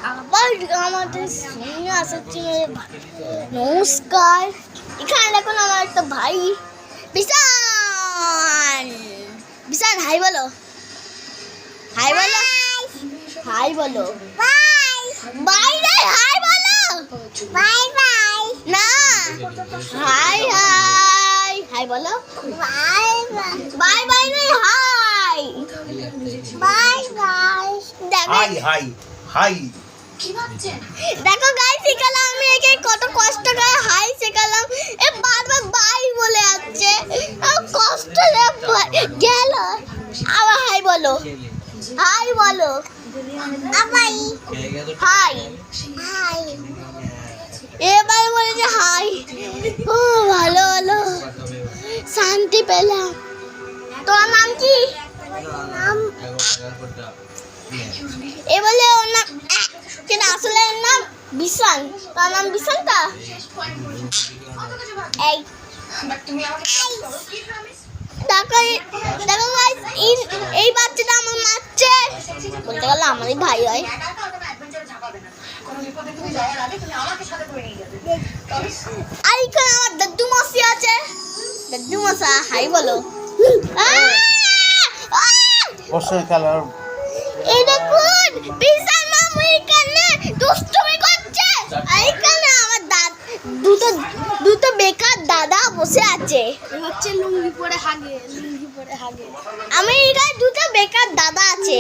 আবার আমাদের সঙ্গে আসছে। নমস্কার। এখানে দেখুন আমার একটা ভাই বিশাল বিশাল। হাই বলো, হাই বলো, হাই বলো। বাই রে, হাই বলো। বাই বাই না, হাই হাই হাই বলো। বাই বাই বাই বাই রে, high bye bye. High high high. দেখো গাইস, শেখালাম আমি একে কত কষ্ট করে হাই শেখালাম। এ বারবার বাই বলে যাচ্ছে, কষ্ট গেল। আবার হাই বলো, হাই বলো। আবাই হাই হাই। এবার বলেছে হাই। ও ভালো ভালো, শান্তি পেলাম। তোমার নাম কি? নাম এ বলে ওর নাম কিন্তু আসলে ওর নাম বিশাল। তার নাম বিশালটা। এই দেখো দেখো গাইস, এই বাচ্চাটা আমার মারছে। বলতে গেলে আমারই ভাই হয়। আর এখানে আমার দাদু মাসি আছে। দাদু মশা হাই বলো। অবশ্যই খেলার এই দেখুন বিশাল মামু এখানে দুষ্টুমি করছে। আর এখানে আমার দুটো বেকার দাদা বসে আছে। হচ্ছে লুঙ্গি পরে হাগে, লুঙ্গি পরে হাগে। আমি এখানে দুটো বেকার দাদা আছে।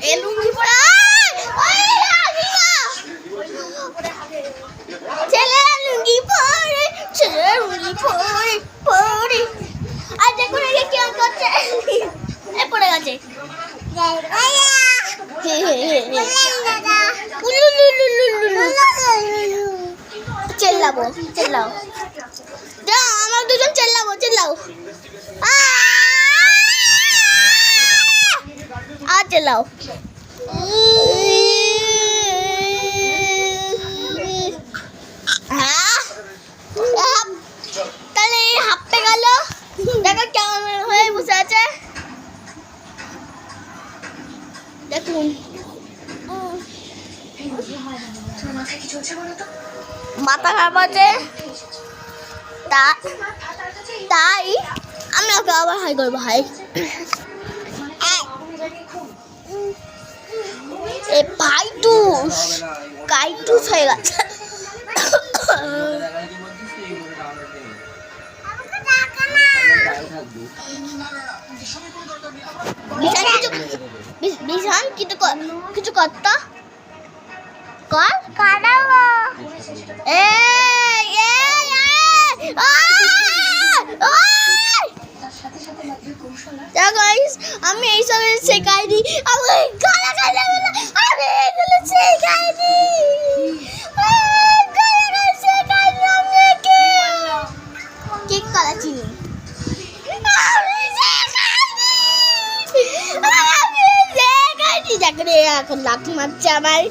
এ লুঙ্গি পরে ছেলে লুঙ্গি পরে, ছেলে লুঙ্গি পরে পরে। আর দেখুন এই কি করছে, এ পড়ে গেছে। চেল্লাবো, চেল্লাও যাও, আমরা দুজন চেল্লাবো, চেল্লাও। আর চেল্লাও। তাহলে হাঁপতে গেল। দেখো কেমন হয়ে বসে আছে দেখুন। মাথা খারাপ আছে, তাই আমি ওকে আবার হাই করবো। হাই এ ভাইটুস কাইটুস হয়ে গেছে। বিশান কিছু করতো কর কাটাবো। আমি এইসব শেখাইনি, আমি এগুলো শেখাইনি। কেক কলা চিনি এখন লাঠি মারছে আমায়।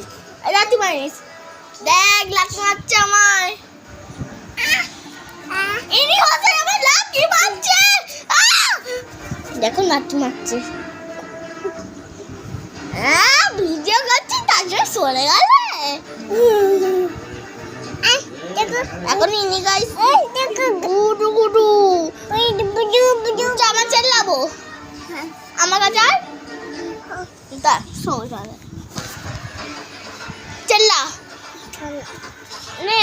লাঠি মারিস, দেখ লাঠি মারছে আমায়। ইনি হচ্ছে আমার লাঠি মারছে। দেখো লাঠি মারছে। ভিডিও করছি তারপরে সরে গেলে। এখন ইনি গাইস গুডু গুডু জামা চেল্লাবো আমার কাছে। আর তা চেল্লা নে